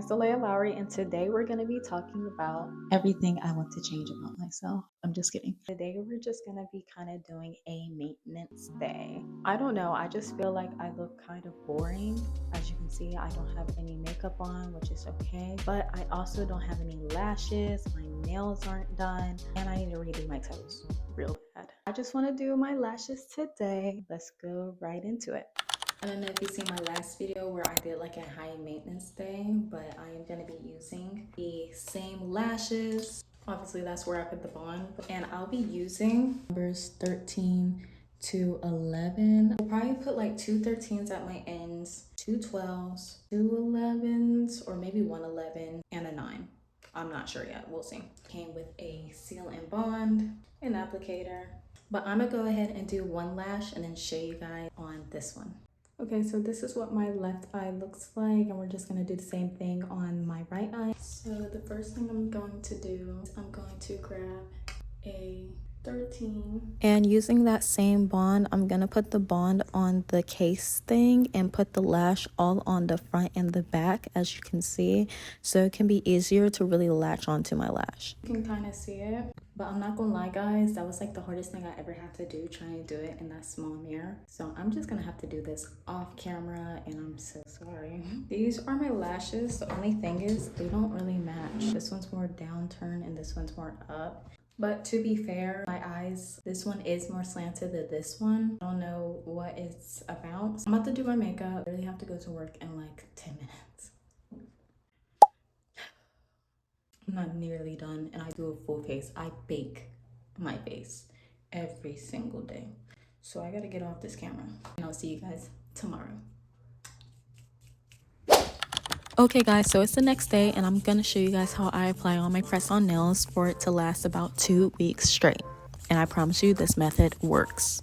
Delia Lowry, and today we're going to be talking about everything I want to change about myself. I'm just kidding. Today we're just going to be kind of doing a maintenance day. I don't know, I just feel like I look kind of boring. As you can see, I don't have any makeup on, which is okay, but I also don't have any lashes, my nails aren't done, and I need to redo my toes real bad. I just want to do my lashes today. Let's go right into it. I don't know if you've seen my last video where I did like a high maintenance day, but I am going to be using the same lashes. Obviously that's where I put the bond, and I'll be using numbers 13 to 11. I'll probably put like two 13s at my ends, two 12s, two 11s, or maybe one 11 and a 9. I'm not sure yet, we'll see. Came with a seal and bond, an applicator, but I'm gonna go ahead and do one lash and then show you guys on this one. Okay, so this is what my left eye looks like, and we're just gonna do the same thing on my right eye. So the first thing I'm going to do is I'm going to grab a 13. And using that same bond, I'm gonna put the bond on the case thing and put the lash all on the front and the back, as you can see, so it can be easier to really latch onto my lash. You can kind of see it. But I'm not gonna lie guys, that was like the hardest thing I ever had to do, trying to do it in that small mirror. So I'm just gonna have to do this off camera, and I'm so sorry. These are my lashes. The only thing is they don't really match. This one's more downturn and this one's more up. But to be fair, my eyes, this one is more slanted than this one. I don't know what it's about. So I'm about to do my makeup. I really have to go to work in like 10 minutes. I'm not nearly done, and I do a full face. I bake my face every single day. So I gotta get off this camera, and I'll see you guys tomorrow. Okay guys, so it's the next day, and I'm gonna show you guys how I apply on my press-on nails for it to last about 2 weeks straight. And I promise you this method works.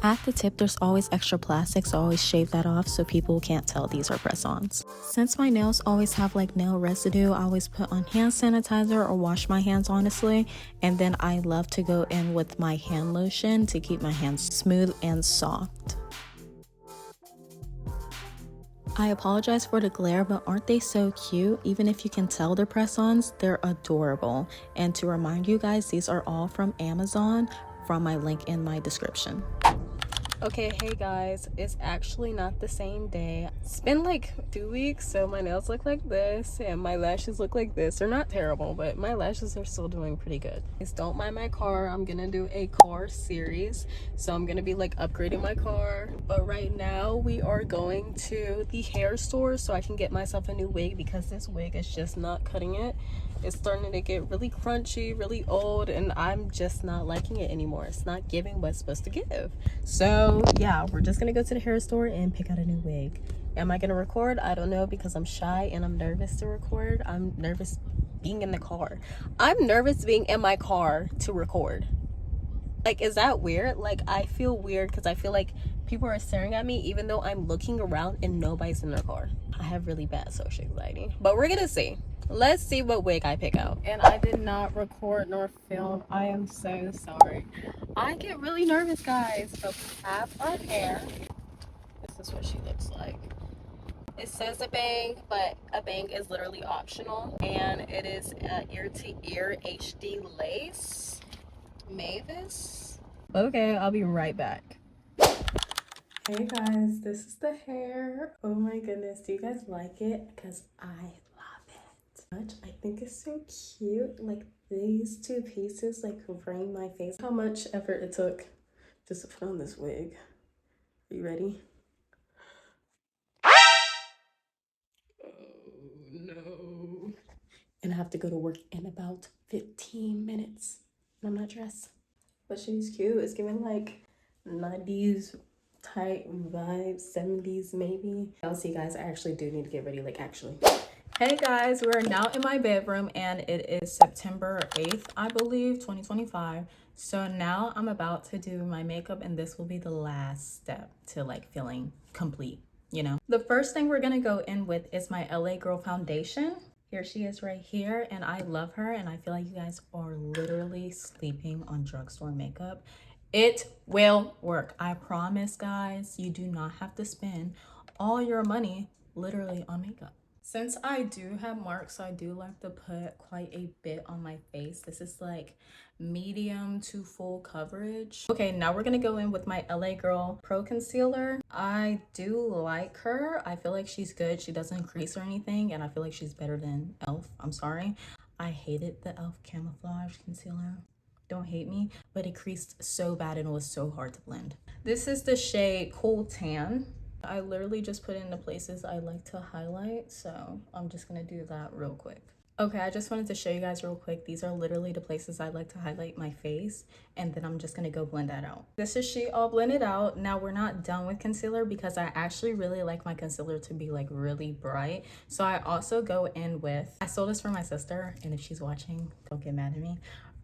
At the tip, there's always extra plastic, so always shave that off so people can't tell these are press-ons. Since my nails always have like nail residue, I always put on hand sanitizer or wash my hands honestly, and then I love to go in with my hand lotion to keep my hands smooth and soft. I apologize for the glare, but aren't they so cute? Even if you can tell they're press-ons, they're adorable. And to remind you guys, these are all from Amazon, from my link in my description. Okay, hey guys, it's actually not the same day. It's been like 2 weeks, so my nails look like this and my lashes look like this. They're not terrible, but my lashes are still doing pretty good. Just don't mind my car. I'm gonna do a car series, so I'm gonna be like upgrading my car. But right now we are going to the hair store so I can get myself a new wig, because this wig is just not cutting it. It's starting to get really crunchy, really old, and I'm just not liking it anymore. It's not giving what it's supposed to give. So yeah, we're just gonna go to the hair store and pick out a new wig. Am I gonna record? I don't know, because I'm shy and I'm nervous to record. I'm nervous being in the car. I'm nervous being in my car to record. Like, is that weird? Like, I feel weird because I feel like people are staring at me even though I'm looking around and nobody's in their car. I have really bad social anxiety, but we're gonna see. Let's see what wig I pick out. And I did not record nor film. I am so sorry. I get really nervous, guys. So we have our hair. This is what she looks like. It says a bang, but a bang is literally optional, and it is ear-to-ear HD lace. Mavis. Okay, I'll be right back. Hey guys, this is the hair. Oh my goodness, do you guys like it? Because I love it. I think it's so cute. Like, these two pieces like frame my face. How much effort it took just to put on this wig. Are you ready? Oh no. And I have to go to work in about 15 minutes. And I'm not dressed. But she's cute. It's giving like 90s type vibes, 70s maybe. I'll see you guys. I actually do need to get ready, like actually. Hey guys, we're now in my bedroom and it is September 8th, I believe, 2025. So now I'm about to do my makeup and this will be the last step to like feeling complete, you know. The first thing we're gonna go in with is my LA Girl foundation. Here she is right here and I love her and I feel like you guys are literally sleeping on drugstore makeup. It will work. I promise guys, you do not have to spend all your money literally on makeup. Since I do have marks, I do like to put quite a bit on my face. This is like medium to full coverage. Okay, now we're gonna go in with my LA Girl Pro Concealer. I do like her. I feel like she's good. She doesn't crease or anything, and I feel like she's better than e.l.f. I'm sorry. I hated the e.l.f. Camouflage Concealer. Don't hate me, but it creased so bad and it was so hard to blend. This is the shade Cool Tan. I literally just put it in the places I like to highlight, so I'm just gonna do that real quick. Okay, I just wanted to show you guys real quick. These are literally the places I like to highlight my face, and then I'm just gonna go blend that out. This is she all blended out. Now we're not done with concealer because I actually really like my concealer to be like really bright. So I also go in with, I stole this from my sister, and if she's watching, don't get mad at me.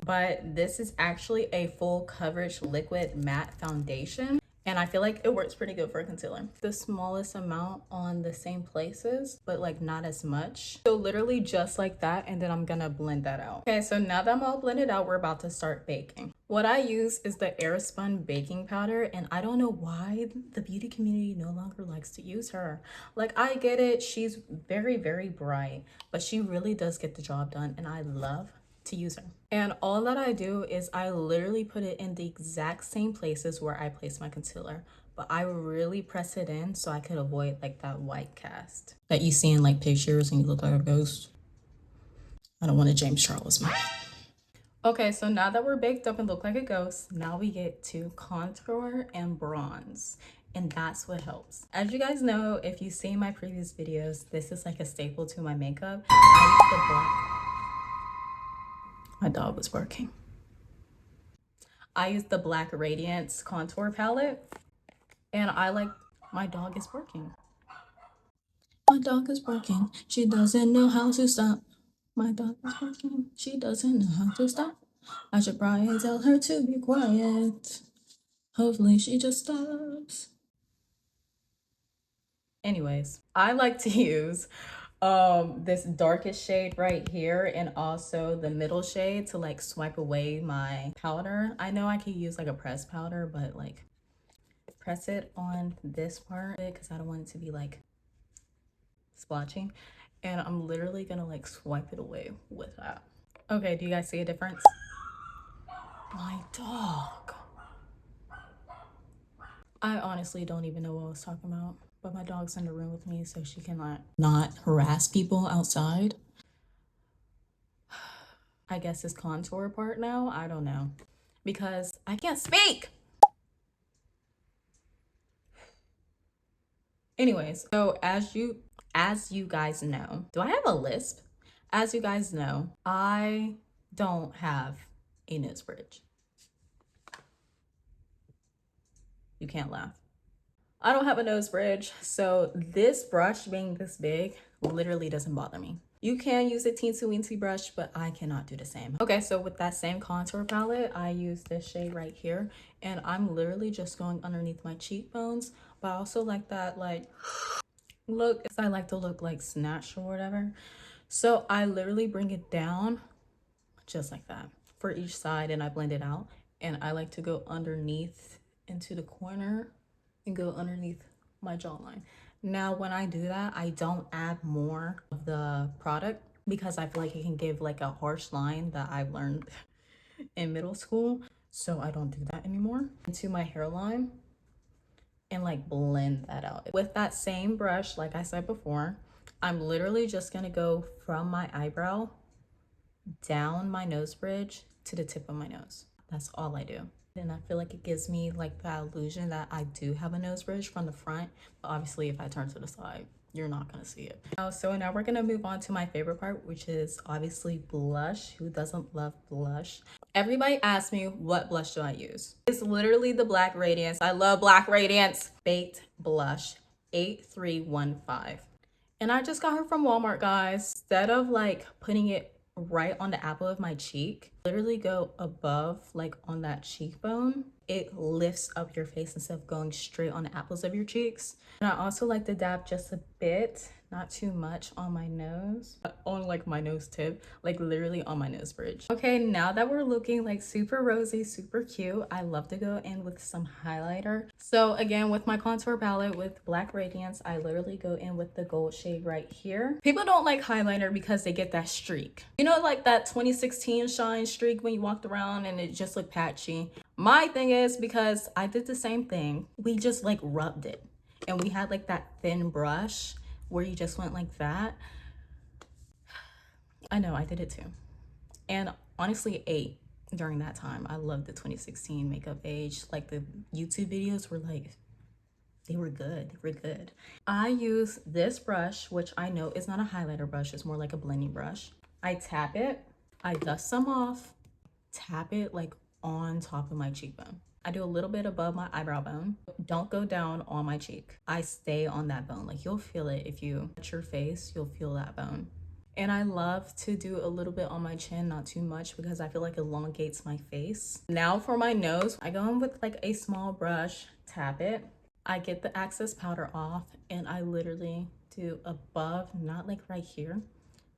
But this is actually a full coverage liquid matte foundation. And I feel like it works pretty good for a concealer. The smallest amount on the same places, but like not as much. So literally just like that, and then I'm gonna blend that out. Okay, so now that I'm all blended out, we're about to start baking. What I use is the Airspun baking powder, and I don't know why the beauty community no longer likes to use her. Like, I get it, she's very, very bright, but she really does get the job done, and I love to use her. And all that I do is I literally put it in the exact same places where I place my concealer, but I really press it in so I could avoid like that white cast that you see in like pictures and you look like a ghost. I don't want a James Charles moment. Okay, so now that we're baked up and look like a ghost, now we get to contour and bronze. And that's what helps. As you guys know, if you've seen my previous videos, this is like a staple to my makeup. I use the black. My dog was barking. I use the black Radiance contour palette, and I like, my dog is barking. My dog is barking. She doesn't know how to stop. My dog is barking. She doesn't know how to stop. I should probably tell her to be quiet. Hopefully she just stops. Anyways, I like to use this darkest shade right here and also the middle shade to like swipe away my powder. I know I could use like a pressed powder, but like press it on this part because I don't want it to be like splotching, and I'm literally gonna like swipe it away with that. Okay, do you guys see a difference? My dog. I honestly don't even know what I was talking about, but my dog's in the room with me so she can like not harass people outside. I guess this contour part now, I don't know, because I can't speak. Anyways, so as you guys know, do I have a lisp? As you guys know, I don't have a nose bridge. You can't laugh. I don't have a nose bridge, so this brush being this big literally doesn't bother me. You can use a teensy weensy brush, but I cannot do the same. Okay, so with that same contour palette, I use this shade right here, and I'm literally just going underneath my cheekbones, but I also like that like look, I like to look like snatched or whatever. So I literally bring it down just like that for each side, and I blend it out, and I like to go underneath into the corner and go underneath my jawline. Now when I do that, I don't add more of the product because I feel like it can give like a harsh line that I learned in middle school, so I don't do that anymore. Into my hairline and like blend that out with that same brush. Like I said before, I'm literally just gonna go from my eyebrow down my nose bridge to the tip of my nose. That's all I do. And I feel like it gives me like that illusion that I do have a nose bridge from the front, but obviously if I turn to the side, you're not gonna see it. So now we're gonna move on to my favorite part, which is obviously blush. Who doesn't love blush? Everybody asks me, what blush do I use? It's literally the Black Radiance. I love Black Radiance. Baked Blush 8315. And I just got her from Walmart, guys. Instead of like putting it right on the apple of my cheek, literally go above, like on that cheekbone. It lifts up your face instead of going straight on the apples of your cheeks. And I also like to dab just a bit, not too much, on my nose, on like my nose tip, like literally on my nose bridge. Okay, now that we're looking like super rosy, super cute, I love to go in with some highlighter. So again, with my contour palette with Black Radiance, I literally go in with the gold shade right here. People don't like highlighter because they get that streak. You know, like that 2016 shine streak when you walked around and it just looked patchy. My thing is, because I did the same thing, we just like rubbed it. And we had like that thin brush where you just went like that. I know, I did it too. And honestly, ate during that time. I loved the 2016 makeup age. Like the YouTube videos were like, they were good. They were good. I use this brush, which I know is not a highlighter brush. It's more like a blending brush. I tap it. I dust some off. Tap it like on top of my cheekbone. I do a little bit above my eyebrow bone. Don't go down on my cheek. I stay on that bone. Like you'll feel it if you touch your face, you'll feel that bone. And I love to do a little bit on my chin, not too much, because I feel like it elongates my face. Now for my nose, I go in with like a small brush, tap it. I get the excess powder off and I literally do above, not like right here,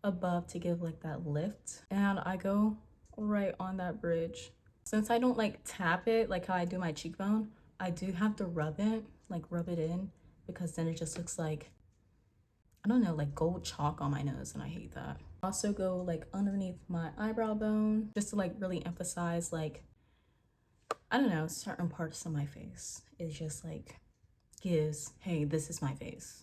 above to give like that lift. And I go right on that bridge. Since I don't like tap it like how I do my cheekbone, I do have to rub it, like rub it in, because then it just looks like, I don't know, like gold chalk on my nose, and I hate that. Also go like underneath my eyebrow bone just to like really emphasize like, I don't know, certain parts of my face. It just like gives, hey, this is my face.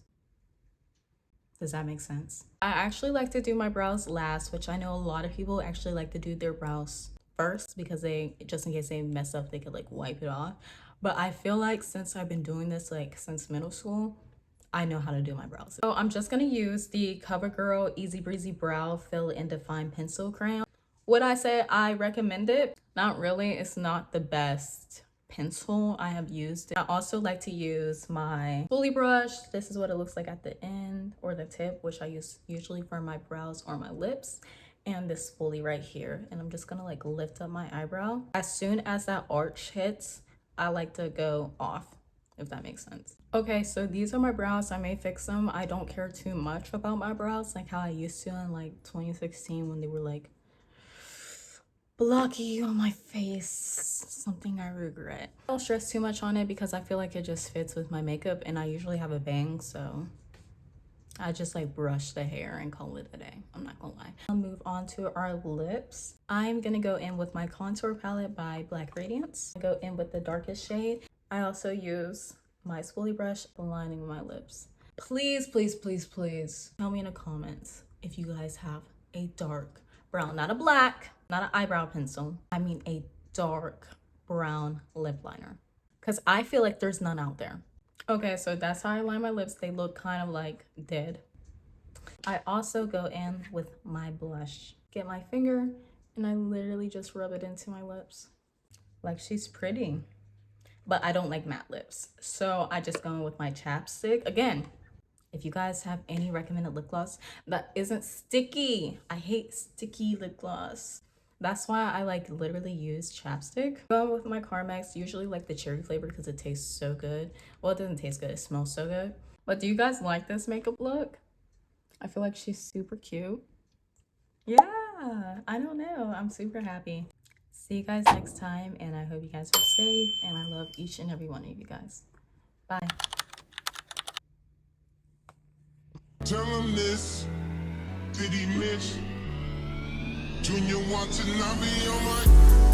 Does that make sense? I actually like to do my brows last, which I know a lot of people actually like to do their brows first because they, just in case they mess up, they could like wipe it off. But I feel like since I've been doing this like since middle school, I know how to do my brows. So I'm just gonna use the CoverGirl Easy Breezy Brow Fill and Define Pencil Crayon. Would I say I recommend it? Not really. It's not the best pencil I have used. I also like to use my spoolie brush. This is what it looks like at the end or the tip, which I use usually for my brows or my lips, and this spoolie right here. And I'm just gonna like lift up my eyebrow. As soon as that arch hits, I like to go off, if that makes sense. Okay, so these are my brows. I may fix them. I don't care too much about my brows like how I used to in like 2016 when they were like blocky on my face. Something I regret. I don't stress too much on it because I feel like it just fits with my makeup, and I usually have a bang, so I just like brush the hair and call it a day. I'm not gonna lie. I'll move on to our lips. I'm gonna go in with my contour palette by Black Radiance. I go in with the darkest shade. I also use my spoolie brush aligning my lips. Please, please, please, please tell me in the comments if you guys have a dark brown, not a black, not an eyebrow pencil. I mean a dark brown lip liner, because I feel like there's none out there. Okay, so that's how I line my lips. They look kind of like dead. I also go in with my blush. Get my finger and I literally just rub it into my lips. Like, she's pretty, but I don't like matte lips. So I just go in with my chapstick. Again, if you guys have any recommended lip gloss that isn't sticky, I hate sticky lip gloss. That's why I like literally use chapstick. Go with my Carmex, usually like the cherry flavor because it tastes so good. Well, it doesn't taste good, it smells so good. But do you guys like this makeup look? I feel like she's super cute. Yeah, I don't know. I'm super happy. See you guys next time, and I hope you guys are safe, and I love each and every one of you guys. Bye. Tell him this, did he miss? Junior watching, I'll be on my